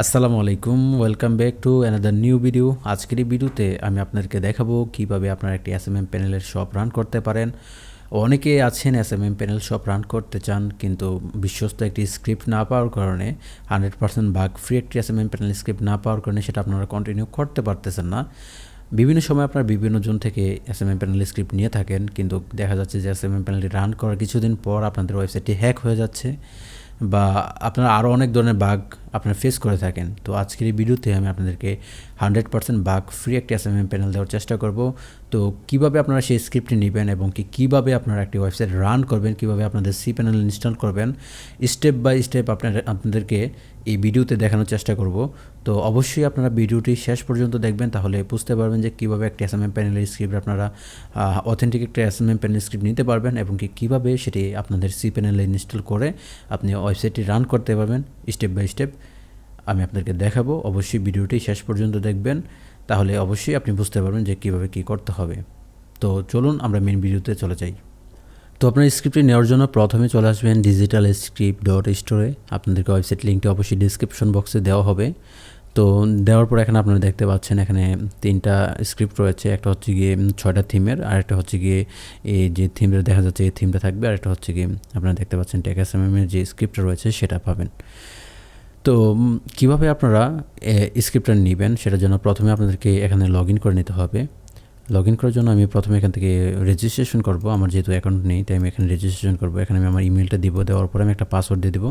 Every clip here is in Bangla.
আসসালামু আলাইকুম, welcome back to another new video. আজকের এই ভিডিওতে আমি আপনাদেরকে দেখাবো কিভাবে আপনারা একটি এসএমএম প্যানেলের শপ রান করতে পারেন। অনেকে আছেন এসএমএম প্যানেল শপ রান করতে চান, কিন্তু বিশ্বস্ত একটি স্ক্রিপ্ট না পাওয়ার কারণে 100% বাগ ফ্রি একটি এসএমএম প্যানেল স্ক্রিপ্ট না পাওয়ার কারণে সেটা আপনারা কন্টিনিউ করতে পারতেছেন না। বিভিন্ন সময় আপনারা বিভিন্ন জন থেকে এসএমএম প্যানেল স্ক্রিপ্ট নিয়ে থাকেন, কিন্তু দেখা যাচ্ছে যে এসএমএম প্যানেলটি রান করার কিছুদিন পর আপনাদের ওয়েবসাইটটি হ্যাক হয়ে যাচ্ছে বা আপনারা আরও অনেক ধরনের বাগ আপনারা ফেস করে থাকেন। তো আজকের এই ভিডিওতে আমি আপনাদেরকে 100% বাগ ফ্রি একটি এসএমএম প্যানেল দেওয়ার চেষ্টা করব। তো কিভাবে আপনারা সেই স্ক্রিপ্টটি নেবেন এবং কীভাবে আপনারা একটি ওয়েবসাইট রান করবেন, কিভাবে আপনাদের সি প্যানেল ইনস্টল করবেন, স্টেপ বাই স্টেপ আপনাদেরকে এই ভিডিওতে দেখানোর চেষ্টা করব। তো অবশ্যই আপনারা ভিডিওটি শেষ পর্যন্ত দেখবেন, তাহলে বুঝতে পারবেন যে কীভাবে একটা এসএমএম প্যানেলের স্ক্রিপ্ট আপনারা অথেন্টিক একটা এসএমএম প্যানেল স্ক্রিপ্ট নিতে পারবেন এবং কীভাবে সেটি আপনাদের সি প্যানেলে ইনস্টল করে আপনি ওয়েবসাইটটি রান করতে পারবেন স্টেপ বাই স্টেপ আমি আপনাদেরকে দেখাবো। অবশ্যই ভিডিওটি শেষ পর্যন্ত দেখবেন, তাহলে অবশ্যই আপনি বুঝতে পারবেন যে কীভাবে কী করতে হবে। তো চলুন আমরা মেন ভিডিওতে চলে যাই। তো আপনার স্ক্রিপ্টটি নেওয়ার জন্য প্রথমে চলে আসবেন digitalscript.store। আপনাদেরকে ওয়েবসাইট লিঙ্কটি অবশ্যই ডিসক্রিপশন বক্সে দেওয়া হবে। তো দেওয়ার পর এখানে আপনারা দেখতে পাচ্ছেন এখানে 3টা স্ক্রিপ্ট রয়েছে। একটা হচ্ছে গিয়ে 6টা থিমের, আর একটা হচ্ছে গিয়ে এই যে থিমটা দেখা যাচ্ছে এই থিমটা থাকবে, আর একটা হচ্ছে গিয়ে আপনারা দেখতে পাচ্ছেন টেক্সএমএম এর যে স্ক্রিপ্টটা রয়েছে সেটা পাবেন। তো কিভাবে আপনারা স্ক্রিপ্টটা নেবেন সেটার জন্য প্রথমে আপনাদেরকে এখানে লগ ইন করে নিতে হবে। লগ ইন করার জন্য আমি প্রথমে এখান থেকে রেজিস্ট্রেশন করব। আমার যেহেতু অ্যাকাউন্ট নেই তাই আমি এখানে রেজিস্ট্রেশন করব। এখানে আমি আমার ইমেলটা দিব, দেওয়ার পরে আমি একটা পাসওয়ার্ড দিয়ে দেবো।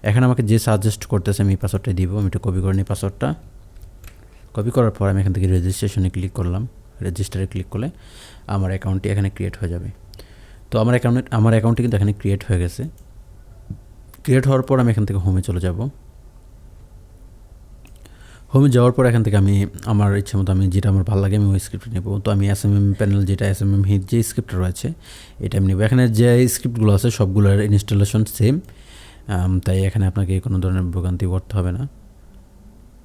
এখানে আমাকে যে সাজেস্ট করতেছে আমি এই পাসওয়ার্ডটা দিব। আমি একটু কপি করে নিই পাসওয়ার্ডটা। কপি করার পর আমি এখান থেকে রেজিস্ট্রেশনে ক্লিক করলাম। রেজিস্টারে ক্লিক করলে আমার অ্যাকাউন্টটি এখানে ক্রিয়েট হয়ে যাবে। তো আমার অ্যাকাউন্টটি কিন্তু এখানে ক্রিয়েট হয়ে গেছে। ক্রিয়েট হওয়ার পর আমি এখান থেকে হোমে চলে যাব। হোমে যাওয়ার পর এখান থেকে আমি আমার ইচ্ছে মতো আমি যেটা আমার ভালো লাগে আমি ওই স্ক্রিপ্ট নেব। তো আমি এসএমএম প্যানেল যেটা এসএমএম হিট যে স্ক্রিপ্ট রয়েছে এটা আমি নেব। এখানে যে স্ক্রিপ্টগুলো আছে সবগুলোর ইনস্টলেশন সেম, তাই এখানে আপনাকে কোনো ধরনের ভোগান্তি করতে হবে না।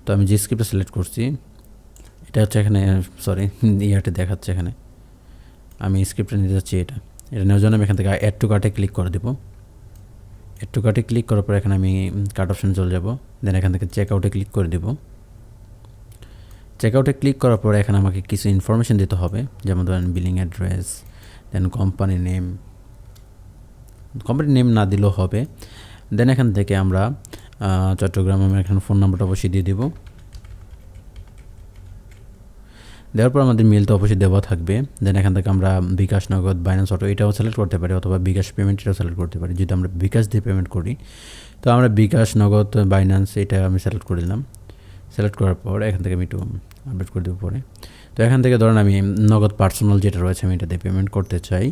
তো আমি যে স্ক্রিপ্টটা সিলেক্ট করছি এটা হচ্ছে এখানে ইয়ারটি দেখাচ্ছে। এখানে আমি স্ক্রিপ্টটা নিতে যাচ্ছি। এটা নেওয়ার জন্য আমি এখান থেকে অ্যাড টু কার্টে ক্লিক করে দেবো। অ্যাড টু কার্টে ক্লিক করার পর এখানে আমি কার্ট অপশন চলে যাব। দেন এখান থেকে চেক আউটে ক্লিক করে দেবো। চেকআউটে ক্লিক করার পরে এখানে আমাকে কিছু ইনফরমেশন দিতে হবে, যেমন ধরেন বিলিং অ্যাড্রেস, দেন কোম্পানি নেম না দিলেও হবে। দেন এখান থেকে আমরা চট্টগ্রাম আমি এখানে ফোন নাম্বারটা অবশ্যই দিয়ে দেবো। দেওয়ার পর আমাদের মেল তো অবশ্যই দেওয়া থাকবে। দেন এখান থেকে আমরা বিকাশ, নগদ, বাইন্যান্স অটো এটাও সিলেক্ট করতে পারি, অথবা বিকাশ পেমেন্ট এটাও সিলেক্ট করতে পারি। যদি আমরা বিকাশ দিয়ে পেমেন্ট করি তো আমরা বিকাশ, নগদ, বাইন্যান্স এটা আমি সিলেক্ট করে দিলাম। সিলেক্ট করার পর এখান থেকে আমি একটু আপডেট করে দেবো পরে। তো এখান থেকে ধরেন আমি নগদ পার্সোনাল যেটা রয়েছে আমি এটা দিয়ে পেমেন্ট করতে চাই।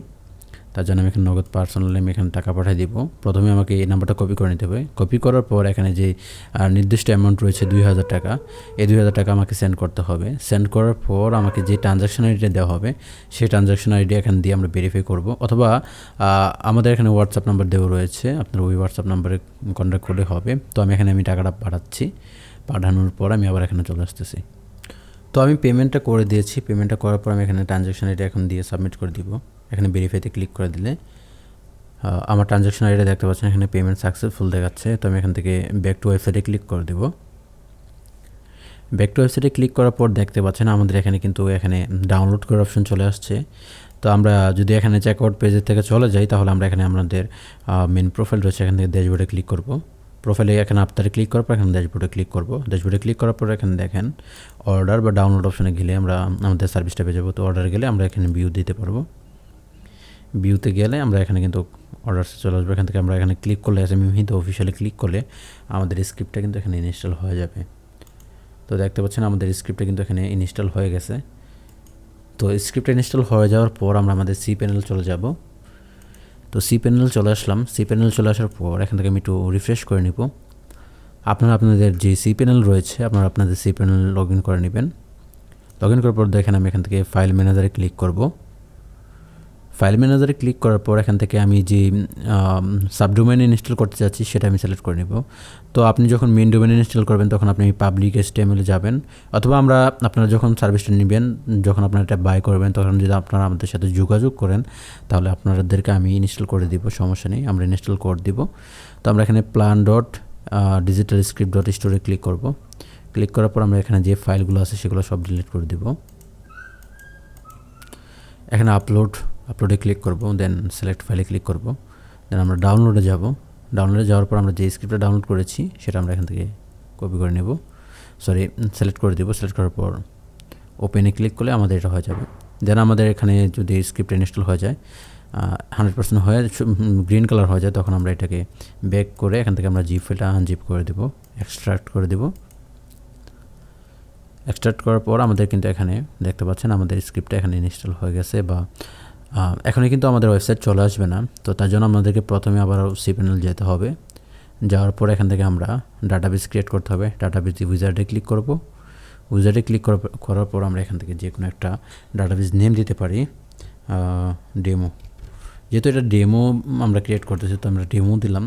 তার জন্য আমি এখানে নগদ পার্সোনালি আমি এখানে টাকা পাঠিয়ে দিব। প্রথমে আমাকে এই নাম্বারটা কপি করে নিতে হবে। কপি করার পর এখানে যে নির্দিষ্ট অ্যামাউন্ট রয়েছে 2000 টাকা, এই 2000 টাকা আমাকে সেন্ড করতে হবে। সেন্ড করার পর আমাকে যে ট্রানজ্যাকশন আইডিটা দেওয়া হবে সেই ট্রানজ্যাকশন আইডি এখানে দিয়ে আমরা ভেরিফাই করব, অথবা আমাদের এখানে হোয়াটসঅ্যাপ নাম্বার দেওয়া রয়েছে, আপনার ওই হোয়াটসঅ্যাপ নাম্বারে কন্ট্যাক্ট করলে হবে। তো আমি এখানে টাকাটা পাঠাচ্ছি। পাঠানোর পর আমি আবার এখানে চলে আসতেছি। তো আমি পেমেন্টটা করে দিয়েছি। পেমেন্টটা করার পর আমি এখানে ট্রানজ্যাকশন আইডি এখন দিয়ে সাবমিট করে দিব। এখানে ভেরিফাইতে ক্লিক করে দিলে আমার ট্রানজ্যাকশন আইডিটা দেখতে পাচ্ছেন এখানে পেমেন্ট সাকসেসফুল দেখাচ্ছে। তো আমি এখান থেকে ব্যাক টু ওয়েবসাইটে ক্লিক করে দেব। ব্যাক টু ওয়েবসাইটে ক্লিক করার পর দেখতে পাচ্ছেন আমাদের এখানে কিন্তু এখানে ডাউনলোড করার অপশন চলে আসছে। তো আমরা যদি এখানে চেকআউট পেজের থেকে চলে যাই তাহলে আমরা এখানে আমাদের মেন প্রোফাইল রয়েছে এখান থেকে ড্যাশবোর্ডে ক্লিক করব। প্রোফাইলে এখানে আপনারা ক্লিক করার পর এখানে ড্যাশবোর্ডে ক্লিক করব। ড্যাশবোর্ডে ক্লিক করার পর এখানে দেখেন অর্ডার বা ডাউনলোড অপশনে গেলে আমরা আমাদের সার্ভিসটা পেয়ে যাবো। তো অর্ডার গেলে আমরা এখানে ভিউ দিতে পারবো। ভিউতে গেলে আমরা এখানে কিন্তু অর্ডারসে চলে আসবো। এখান থেকে আমরা এখানে ক্লিক করলে এসএমএম হিট অফিসিয়ালি ক্লিক করলে আমাদের স্ক্রিপ্টটা কিন্তু এখানে ইনস্টল হয়ে যাবে। তো দেখতে পাচ্ছেন আমাদের স্ক্রিপ্টটা কিন্তু এখানে ইনস্টল হয়ে গেছে। তো স্ক্রিপ্টটা ইনস্টল হয়ে যাওয়ার পর আমরা আমাদের সি প্যানেল চলে যাব। তো সি প্যানেল চলে আসলাম। সি প্যানেল চলে আসার পর এখান থেকে আমি একটু রিফ্রেশ করে নিব। আপনাদের যে সি প্যানেল রয়েছে আপনাদের সি প্যানেল লগ ইন করে নেবেন। লগ ইন করার পর দেখেন আমি এখান থেকে ফাইল ম্যানেজারে ক্লিক করব। ফাইল ম্যানেজারে ক্লিক করার পর এখান থেকে আমি যে সাবডোমেন ইনস্টল করতে চাচ্ছি সেটা আমি সিলেক্ট করে নেব। তো আপনি যখন মেন ডোমেন ইনস্টল করবেন তখন আপনি পাবলিক HTML যাবেন, অথবা আপনারা যখন সার্ভিসটা নেবেন, যখন আপনারা এটা বাই করবেন তখন যদি আপনারা আমাদের সাথে যোগাযোগ করেন তাহলে আপনাদেরকে আমি ইনস্টল করে দিব, সমস্যা নেই, আমরা ইনস্টল করে দিব। তো আমরা এখানে plan.html ডিজিটাল স্ক্রিপ্ট ডট স্টোরে ক্লিক করব। ক্লিক করার পর আমরা এখানে যে ফাইলগুলো আছে সেগুলো সব ডিলিট করে দেব। এখানে আপলোডে ক্লিক করব, দেন সিলেক্ট ফাইলে ক্লিক করব, দেন আমরা ডাউনলোডে যাব। ডাউনলোডে যাওয়ার পর আমরা যে স্ক্রিপ্টটা ডাউনলোড করেছি সেটা আমরা এখান থেকে কপি করে নেব, সিলেক্ট করে দেব। সিলেক্ট করার পর ওপেনে ক্লিক করলে আমাদের এটা হয়ে যাবে। দেন আমাদের এখানে যদি স্ক্রিপ্ট ইনস্টল হয়ে যায় 100% হয়ে গ্রিন কালার হয়ে যায়, তখন আমরা এটাকে ব্যাক করে এখান থেকে আমরা জিপ ফাইলটা আনজিপ করে দেব, এক্সট্রাক্ট করে দেব। এক্সট্রাক্ট করার পর আমাদের কিন্তু এখানে দেখতে পাচ্ছেন আমাদের স্ক্রিপ্টটা এখানে ইনস্টল হয়ে গেছে, বা এখনই কিন্তু আমাদের ওয়েবসাইট চলে আসবে না। তো তার জন্য আমাদেরকে প্রথমে আবার cPanel যেতে হবে। যাওয়ার পর এখান থেকে আমরা ডাটাবেস ক্রিয়েট করতে হবে। ডাটাবেস উইজার্ডে ক্লিক করব। উইজার্ডে ক্লিক করার পর আমরা এখান থেকে যে কোনো একটা ডাটাবেস নেম দিতে পারি, ডেমো। যেহেতু এটা ডেমো আমরা ক্রিয়েট করতেছি, তো আমরা ডেমো দিলাম।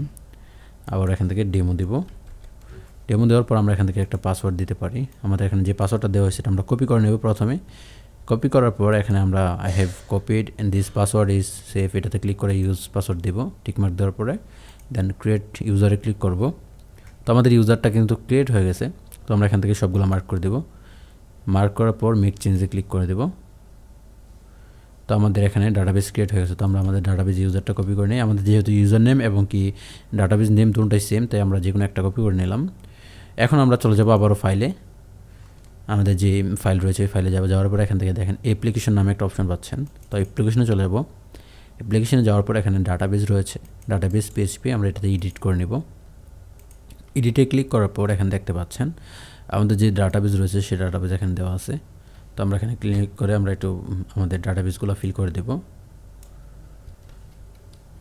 আবার এখান থেকে ডেমো দিব। ডেমো দেওয়ার পর আমরা এখান থেকে একটা পাসওয়ার্ড দিতে পারি। আমাদের এখানে যে পাসওয়ার্ডটা দেওয়া হয়েছে সেটা আমরা কপি করে নেব প্রথমে। কপি করার পর এখানে আমরা I have copied and this password is safe, এটাতে ক্লিক করে ইউজ পাসওয়ার্ড দেব। টিকমার্ক দেওয়ার পরে দেন ক্রিয়েট ইউজারে ক্লিক করব। তো আমাদের ইউজারটা কিন্তু ক্রিয়েট হয়ে গেছে। তো আমরা এখান থেকে সবগুলো মার্ক করে দেব। মার্ক করার পর মেক চেঞ্জে ক্লিক করে দেব। তো আমাদের এখানে ডাটাবেস ক্রিয়েট হয়ে গেছে। তো আমরা আমাদের ডাটাবেস ইউজারটা কপি করে নিই। আমাদের যেহেতু ইউজার নেম এবং কি ডাটাবেস নেম দুটোটাই সেম, তাই আমরা যে কোনো একটা কপি করে নিলাম। এখন আমরা চলে যাব আবারও ফাইলে। আমাদের যে ফাইল রয়েছে ওই ফাইলে যাওয়ার পর এখান থেকে দেখেন অ্যাপ্লিকেশন নামে একটা অপশন পাচ্ছেন। তো অ্যাপ্লিকেশনে চলে যাব। অ্যাপ্লিকেশনে যাওয়ার পর এখানে ডাটাবেস রয়েছে, ডাটাবেস PHP, আমরা এটাতে এডিট করে নেব। এডিটে ক্লিক করার পর এখানে দেখতে পাচ্ছেন আমাদের যে ডাটাবেস রয়েছে সেই ডাটাবেস এখানে দেওয়া আছে। তো আমরা এখানে ক্লিক করে আমরা একটু আমাদের ডাটাবেসগুলো ফিল করে দেব।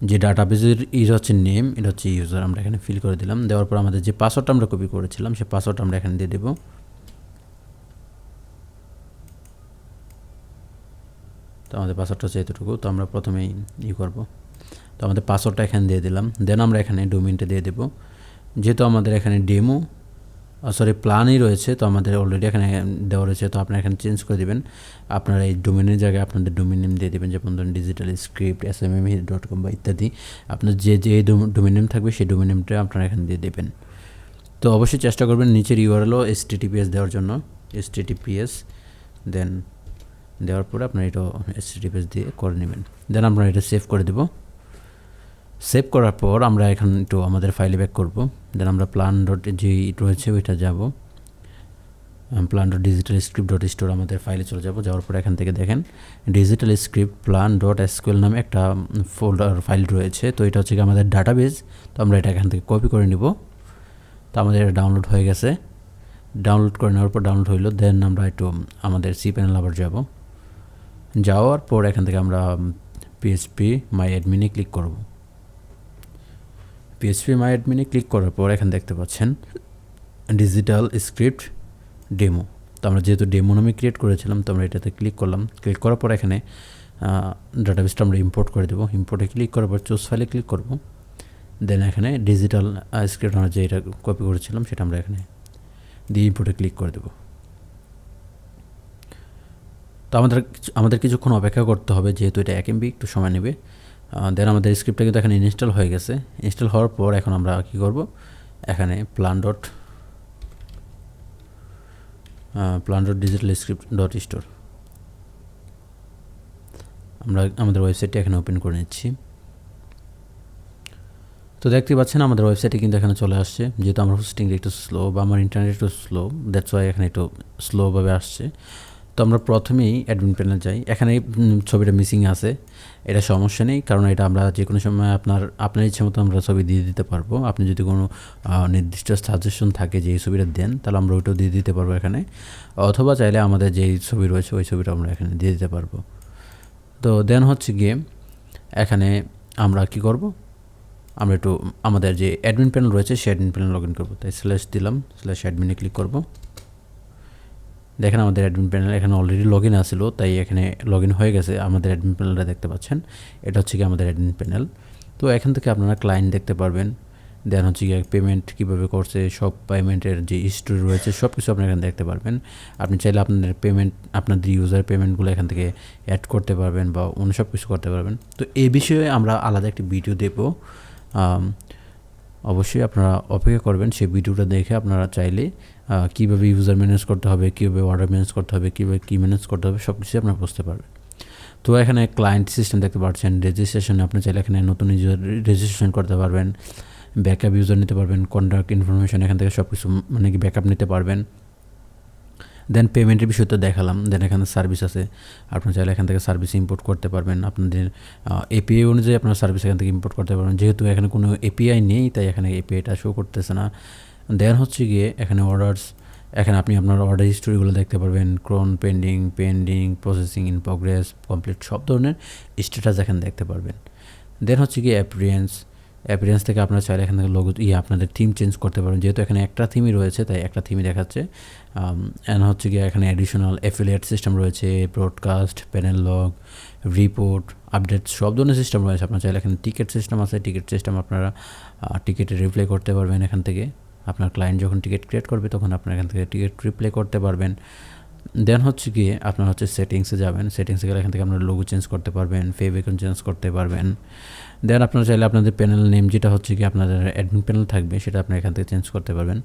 যে ডাটাবেসের হচ্ছে নেম, এটা হচ্ছে ইউজার, আমরা এখানে ফিল করে দিলাম। দেওয়ার পর আমাদের যে পাসওয়ার্ডটা আমরা কপি করেছিলাম সেই পাসওয়ার্ডটা আমরা এখানে দিয়ে দেব। তো আমাদের পাসওয়ার্ডটা হচ্ছে এতটুকু। তো আমরা প্রথমেই করব। তো আমাদের পাসওয়ার্ডটা এখানে দিয়ে দিলাম। দেন আমরা এখানে ডোমেইনটা দিয়ে দেব। যেহেতু আমাদের এখানে ডেমো প্ল্যানই রয়েছে, তো আমাদের অলরেডি এখানে দেওয়া রয়েছে, তো আপনারা এখানে চেঞ্জ করে দেবেন। আপনারা এই ডোমেনের জায়গায় আপনাদের ডোমেন নেম দিয়ে দেবেন, যেমন ধরুন ডিজিটাল স্ক্রিপ্ট smme.com বা ইত্যাদি। আপনার যে ডোমেন নেম থাকবে সেই ডোমেন নেমটা আপনারা এখানে দিয়ে দেবেন। তো অবশ্যই চেষ্টা করবেন নিচের URL ও HTTPS দেওয়ার জন্য, HTTPS দেন দেওয়ার পরে আপনারা এটা HTTPS দিয়ে করে নেবেন। দেন আমরা এটা সেভ করে দেব। সেভ করার পর আমরা এখন একটু আমাদের ফাইলে ব্যাক করব। দেন আমরা প্ল্যান ডট যে রয়েছে ওইটা যাব, plan dot digital script dot store আমাদের ফাইলে চলে যাব। যাওয়ার পর এখান থেকে দেখেন digital script plan dot SQL নামে একটা ফাইল রয়েছে। তো এটা হচ্ছে আমাদের ডাটাবেস। তো আমরা এটা এখান থেকে কপি করে নিব। তো আমাদের এটা ডাউনলোড হয়ে গেছে। ডাউনলোড করে নেওয়ার পর ডাউনলোড হইলো। দেন আমরা একটু আমাদের cPanel আবার যাব। যাওয়ার পর এখান থেকে আমরা PHP মাই অ্যাডমিনে ক্লিক করব। PHP মাই অ্যাডমিনে ক্লিক করার পর এখানে দেখতে পাচ্ছেন ডিজিটাল স্ক্রিপ্ট ডেমো। তো আমরা যেহেতু ডেমো নামে ক্রিয়েট করেছিলাম, তো আমরা এটাতে ক্লিক করলাম। ক্লিক করার পর এখানে ডাটাবেসটা আমরা ইম্পোর্ট করে দেবো। ইম্পোর্টে ক্লিক করার পর চুজ ফাইলে ক্লিক করব। দেন এখানে ডিজিটাল স্ক্রিপ্ট আমরা যে এটা কপি করেছিলাম সেটা আমরা এখানে দিয়ে ইম্পোর্টে ক্লিক করে দেবো। তো আমাদের কিছুক্ষণ অপেক্ষা করতে হবে, যেহেতু এটা 1 MB একটু সময় নেবে। দেন আমাদের স্ক্রিপ্টটা কিন্তু এখানে ইনস্টল হয়ে গেছে। ইনস্টল হওয়ার পর এখন আমরা কী করব, এখানে plan dot digital script dot store আমরা আমাদের ওয়েবসাইটটি এখানে ওপেন করে নিচ্ছি। তো দেখতে পাচ্ছেন আমাদের ওয়েবসাইটে কিন্তু এখানে চলে আসছে। যেহেতু আমার হোস্টিংটা একটু স্লো বা আমার ইন্টারনেট একটু স্লো, দ্যাটস ওয়াই এখানে একটু স্লোভাবে আসছে। তো আমরা প্রথমেই অ্যাডমিন প্যানেল যাই। এখানে ছবিটা মিসিং আছে, এটা সমস্যা নেই, কারণ এটা আমরা যে কোনো সময় আপনার ইচ্ছে মতো আমরা ছবি দিয়ে দিতে পারবো। আপনি যদি কোনো নির্দিষ্ট সাজেশন থাকে যে এই ছবিটা দেন, তাহলে আমরা ওইটাও দিয়ে দিতে পারবো এখানে, অথবা চাইলে আমাদের যেই ছবি রয়েছে ওই ছবিটা আমরা এখানে দিয়ে দিতে পারবো। তো দেন হচ্ছে গিয়ে এখানে আমরা কি করব, আমরা একটু আমাদের যে অ্যাডমিন প্যানেল রয়েছে সেই অ্যাডমিন প্যানেল লগ ইন করবো। তাই স্ল্যাশ দিলাম, স্ল্যাশ অ্যাডমিনে ক্লিক করব। দেখেন আমাদের অ্যাডমিন প্যানেল এখানে অলরেডি লগ ইন আসছিলো, তাই এখানে লগ ইন হয়ে গেছে। আমাদের অ্যাডমিন প্যানেলটা দেখতে পাচ্ছেন, এটা হচ্ছে কি আমাদের অ্যাডমিন প্যানেল। তো এখান থেকে আপনারা ক্লায়েন্ট দেখতে পারবেন। দেন হচ্ছে গিয়ে পেমেন্ট কীভাবে করছে, সব পেমেন্টের যে হিস্ট্রি রয়েছে সব কিছু আপনি এখানে দেখতে পারবেন। আপনি চাইলে আপনাদের ইউজার পেমেন্টগুলো এখান থেকে অ্যাড করতে পারবেন বা অন্য সব কিছু করতে পারবেন। তো এই বিষয়ে আমরা আলাদা একটি ভিডিও দেব। অবশ্যই আপনারা অপেক্ষা করবেন সেই ভিডিওটা দেখে আপনারা চাইলে কীভাবে ইউজার ম্যানেজ করতে হবে, কীভাবে অর্ডার ম্যানেজ করতে হবে, কীভাবে কী ম্যানেজ করতে হবে সব কিছুই আপনারা বুঝতে পারবেন। তো এখানে ক্লায়েন্ট সিস্টেম দেখতে পাচ্ছেন, রেজিস্ট্রেশনে আপনি চাইলে এখানে নতুন ইউজার রেজিস্ট্রেশন করতে পারবেন, ব্যাকআপ ইউজার নিতে পারবেন, কন্ট্যাক্ট ইনফরমেশন এখান থেকে সব কিছু মানে কি ব্যাকআপ নিতে পারবেন। দেন পেমেন্টের বিষয় তো দেখালাম। দেন এখানে সার্ভিস আছে, আপনার চাইলে এখান থেকে সার্ভিস ইম্পোর্ট করতে পারবেন, আপনাদের এপিআই অনুযায়ী আপনার সার্ভিস এখান থেকে ইম্পোর্ট করতে পারবেন। যেহেতু এখানে কোনো এপিআই নেই তাই এখানে এপিআইটা শো করতেছে না। দেন হচ্ছে গিয়ে এখানে অর্ডারস, এখানে আপনি আপনার অর্ডার হিস্টোরিগুলো দেখতে পারবেন, Crohn, pending, processing, in progress, complete সব ধরনের স্ট্যাটাস এখানে দেখতে পারবেন। দেন হচ্ছে গিয়ে অ্যাপিয়ারেন্স থেকে আপনারা চাইলে এখান থেকে লোগো আপনাদের থিম চেঞ্জ করতে পারেন। যেহেতু এখানে একটা থিমই রয়েছে তাই একটা থিমই দেখাচ্ছে। অ্যান্ড হচ্ছে গিয়ে এখানে অ্যাডিশনাল অ্যাফিলিয়েট সিস্টেম রয়েছে, broadcast, panel log, report, update সব ধরনের সিস্টেম রয়েছে। আপনার চাইলে এখানে টিকিট সিস্টেম আছে, টিকিট সিস্টেম আপনারা টিকিটে রিপ্লাই করতে পারবেন এখান থেকে। আপনার ক্লায়েন্ট যখন টিকিট ক্রিয়েট করবে তখন আপনারা এখান থেকে টিকিট রিপ্লাই করতে পারবেন। দেন হচ্ছে গিয়ে আপনার হচ্ছে সেটিংসে যাবেন, সেটিংসে গেলে এখান থেকে আপনার লোগো চেঞ্জ করতে পারবেন, ফেভ আইকন চেঞ্জ করতে পারবেন। দেন আপনারা চাইলে আপনাদের প্যানেল নেম যেটা হচ্ছে কি আপনাদের অ্যাডমিন প্যানেল থাকবে সেটা আপনারা এখান থেকে চেঞ্জ করতে পারবেন।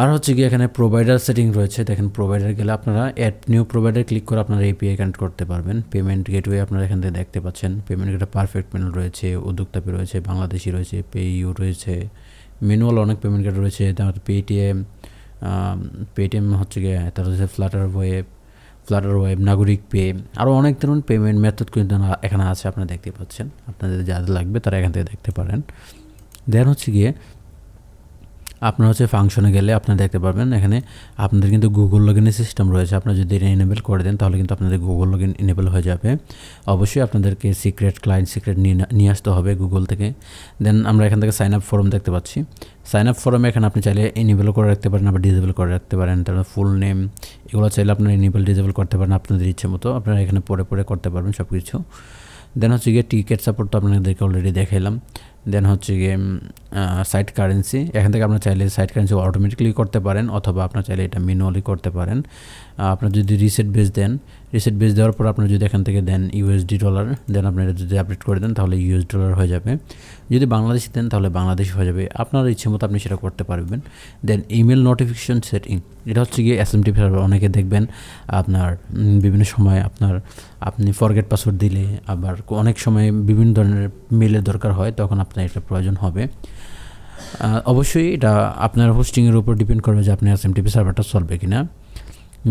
আর হচ্ছে কি এখানে প্রোভাইডার সেটিং রয়েছে, দেখেন প্রোভাইডার গেলে আপনারা অ্যাড নিউ প্রোভাইডার ক্লিক করে আপনারা এপিআই কানেক্ট করতে পারবেন। পেমেন্ট গেটওয়ে আপনারা এখান থেকে দেখতে পাচ্ছেন, পেমেন্ট গেটওয়ে পারফেক্ট প্যানেল রয়েছে, উদ্যোক্তা পে রয়েছে, বাংলাদেশি রয়েছে, পেইউ রয়েছে, ম্যানুয়াল অনেক পেমেন্ট গেট রয়েছে, তারপর পেটিএম হচ্ছে গিয়ে, তারপর হচ্ছে ফ্লাটার ওয়েব, নাগরিক পে, আরও অনেক ধরনের পেমেন্ট মেথড কিন্তু এখানে আছে আপনারা দেখতে পাচ্ছেন। আপনাদের যাদের লাগবে তারা এখান থেকে দেখতে পারেন। দেন হচ্ছে গিয়ে আপনার হচ্ছে ফাংশনে গেলে আপনারা দেখতে পারবেন এখানে আপনাদের কিন্তু গুগল লগইনের সিস্টেম রয়েছে। আপনারা যদি এটা এনেবল করে দেন তাহলে কিন্তু আপনাদের গুগল লগইন এনেবল হয়ে যাবে। অবশ্যই আপনাদেরকে ক্লায়েন্ট সিক্রেট নিয়ে আসতে হবে গুগল থেকে। দেন আমরা এখান থেকে সাইন আপ ফর্ম দেখতে পাচ্ছি। সাইন আপ ফর্মে এখানে আপনি চাইলে এনেবল করে রাখতে পারেন, আবার ডিসেবল করে রাখতে পারেন। তারপর ফুল নেম এগুলো চাইলে আপনারা এনেবল ডিসেবল করতে পারেন আপনাদের ইচ্ছে মতো, আপনারা এখানে পরে করতে পারবেন সব কিছু। দেন হচ্ছে গিয়ে টিকিট সাপোর্ট তো আপনাদেরকে অলরেডি দেখাইলাম। দেন হচ্ছে গিয়ে সাইট কারেন্সি, এখান থেকে আপনার চাইলে সাইট কারেন্সি অটোমেটিক্যালি করতে পারেন অথবা আপনার চাইলে এটা ম্যানুয়ালি করতে পারেন। আপনার যদি রিসেট বেস দেওয়ার পর আপনার যদি এখান থেকে দেন ইউএসডি ডলার, দেন আপনার এটা যদি আপডেট করে দেন তাহলে ইউএস ডলার হয়ে যাবে। যদি বাংলাদেশি দেন তাহলে বাংলাদেশি হয়ে যাবে, আপনার ইচ্ছে মতো আপনি সেটা করতে পারবেন। দেন ইমেল নোটিফিকেশন সেটিং, এটা হচ্ছে গিয়ে এসএমটিপি সার্ভার। অনেকে দেখবেন আপনার বিভিন্ন সময় আপনি ফরগেট পাসওয়ার্ড দিলে আবার অনেক সময় বিভিন্ন ধরনের মেলের দরকার হয়, তখন আপনার এটা প্রয়োজন হবে। অবশ্যই এটা আপনার হোস্টিংয়ের উপর ডিপেন্ড করবে যে আপনি এসএমটিপি সার্ভারটা চলবে কিনা।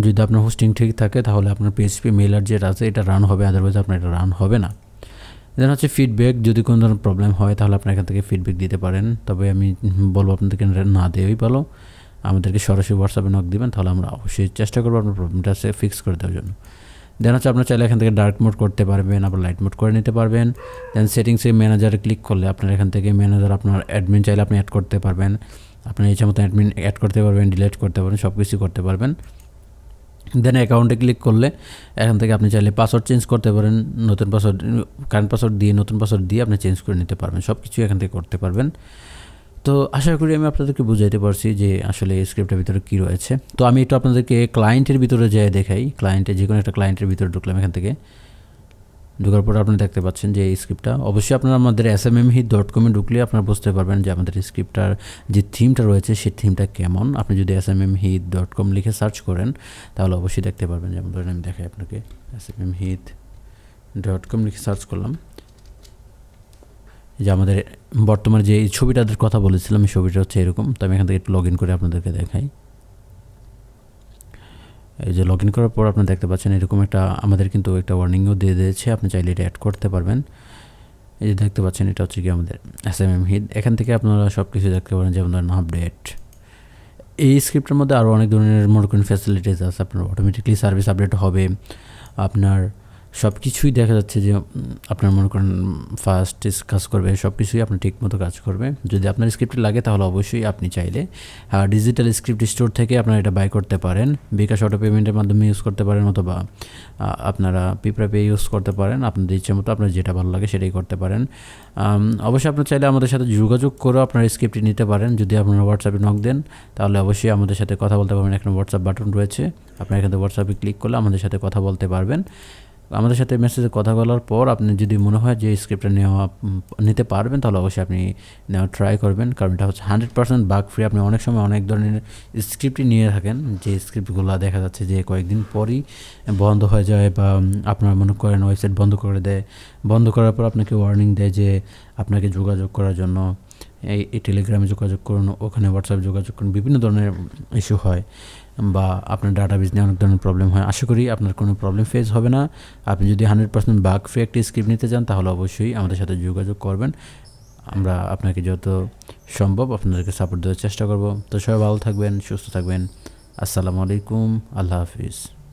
যদি আপনার হোস্টিং ঠিক থাকে তাহলে আপনার পিএইচপি মেলার যেটা আছে এটা রান হবে, আদারওয়াইজ আপনার এটা রান হবে না। দেন হচ্ছে ফিডব্যাক, যদি কোনো ধরনের প্রবলেম হয় তাহলে আপনার এখান থেকে ফিডব্যাক দিতে পারেন। তবে আমি বলবো আপনাদেরকে না দেওয়াই ভালো, আমাদেরকে সরাসরি হোয়াটসঅ্যাপে নক দিবেন, তাহলে আমরা অবশ্যই চেষ্টা করবো আপনার প্রবলেমটা ফিক্স করে দেওয়ার জন্য। দেন হচ্ছে আপনার চাইলে এখান থেকে ডার্ক মোড করতে পারবেন, আবার লাইট মোড করে নিতে পারবেন। দেন সেটিংসে ম্যানেজারে ক্লিক করলে আপনার এখান থেকে ম্যানেজার আপনার অ্যাডমিন চাইলে আপনি অ্যাড করতে পারবেন, আপনার ইচ্ছা মতো অ্যাডমিন অ্যাড করতে পারবেন, ডিলিট করতে পারবেন, সব কিছু করতে পারবেন। দেন অ্যাকাউন্টে ক্লিক করলে এখান থেকে আপনি চাইলে পাসওয়ার্ড চেঞ্জ করতে পারেন, কারেন্ট পাসওয়ার্ড দিয়ে আপনি চেঞ্জ করে নিতে পারবেন, সব কিছু এখান থেকে করতে পারবেন। তো আশা করি আমি আপনাদেরকে বুঝাইতে পারছি যে আসলে এই স্ক্রিপ্টের ভিতরে কী রয়েছে। তো আমি একটু আপনাদেরকে ক্লায়েন্টের ভিতরে যেয়ে দেখাই। যে কোনো একটা ক্লায়েন্টের ভিতরে ঢুকলাম, এখান থেকে ঢোকার পর আপনি দেখতে পাচ্ছেন যে এই স্ক্রিপ্টটা। অবশ্যই আপনারা আমাদের smmheat.com ঢুকলে আপনারা বুঝতে পারবেন যে আমাদের স্ক্রিপ্টটার যে থিমটা রয়েছে সেই থিমটা কেমন। আপনি যদি smmheat.com লিখে সার্চ করেন তাহলে অবশ্যই দেখতে পারবেন। যেমন ধরেন আমি দেখাই আপনাকে, smmheat.com লিখে সার্চ করলাম, যে আমাদের বর্তমানে যে ছবিটাদের কথা বলেছিলাম এই ছবিটা হচ্ছে এরকম। তো আমি এখান থেকে একটু লগ ইন করে আপনাদেরকে দেখাই। এই যে লগ ইন করার পর আপনি দেখতে পাচ্ছেন এরকম একটা আমাদের কিন্তু একটা ওয়ার্নিংও দিয়ে দিয়েছে, আপনি চাইলে এটা অ্যাড করতে পারবেন। এই যে দেখতে পাচ্ছেন এটা হচ্ছে কি আমাদের smmheat। এখান থেকে আপনারা সব কিছু দেখতে পারেন, যেমন ধরেন আপডেট। এই স্ক্রিপ্টের মধ্যে আরও অনেক ধরনের মনে করেন ফ্যাসিলিটিস আছে। আপনার অটোমেটিকলি সার্ভিস আপডেট হবে, আপনার সব কিছুই দেখা যাচ্ছে যে আপনার মনে করেন ফাস্ট কাজ করবে, সব কিছুই আপনার ঠিক মতো কাজ করবে। যদি আপনার স্ক্রিপ্ট লাগে তাহলে অবশ্যই আপনি চাইলে ডিজিটাল স্ক্রিপ্ট স্টোর থেকে আপনারা এটা বাই করতে পারেন, বিকাশ অটো পেমেন্টের মাধ্যমে ইউজ করতে পারেন, অথবা আপনারা পিপরা পে ইউজ করতে পারেন। আপনাদের ইচ্ছে মতো আপনার যেটা ভালো লাগে সেটাই করতে পারেন। অবশ্যই আপনার চাইলে আমাদের সাথে যোগাযোগ করেও আপনার স্ক্রিপ্টটি নিতে পারেন। যদি আপনারা হোয়াটসঅ্যাপে নক দেন তাহলে অবশ্যই আমাদের সাথে কথা বলতে পারবেন। এখানে হোয়াটসঅ্যাপ বাটন রয়েছে, আপনারা এখানে হোয়াটসঅ্যাপে ক্লিক করলে আমাদের সাথে কথা বলতে পারবেন। আমাদের সাথে মেসেজে কথা বলার পর আপনি যদি মনে হয় যে স্ক্রিপ্টটা নিতে পারবেন, তাহলে অবশ্যই আপনি নেওয়ার ট্রাই করবেন, কারণ এটা হচ্ছে 100% বাগ ফ্রি। আপনি অনেক সময় অনেক ধরনের স্ক্রিপ্টই নিয়ে থাকেন, যে স্ক্রিপ্টগুলো দেখা যাচ্ছে যে কয়েকদিন পরই বন্ধ হয়ে যায়, বা আপনারা মনে করেন ওয়েবসাইট বন্ধ করে দেয়। বন্ধ করার পর আপনাকে ওয়ার্নিং দেয় যে আপনাকে যোগাযোগ করার জন্য এই টেলিগ্রামে যোগাযোগ করুন, ওখানে হোয়াটসঅ্যাপে যোগাযোগ করুন, বিভিন্ন ধরনের ইস্যু হয়, বা আপনার ডাটাবেস নিয়ে অনেক ধরনের প্রবলেম হয়। আশা করি আপনার কোনো প্রবলেম ফেস হবে না। আপনি যদি 100% বাগ ফ্রি একটি স্ক্রিপ্ট নিতে চান, তাহলে অবশ্যই আমাদের সাথে যোগাযোগ করবেন। আমরা আপনাকে যত সম্ভব আপনাদেরকে সাপোর্ট দেওয়ার চেষ্টা করব। তো সবাই ভালো থাকবেন, সুস্থ থাকবেন। আসসালামু আলাইকুম, আল্লাহ হাফিজ।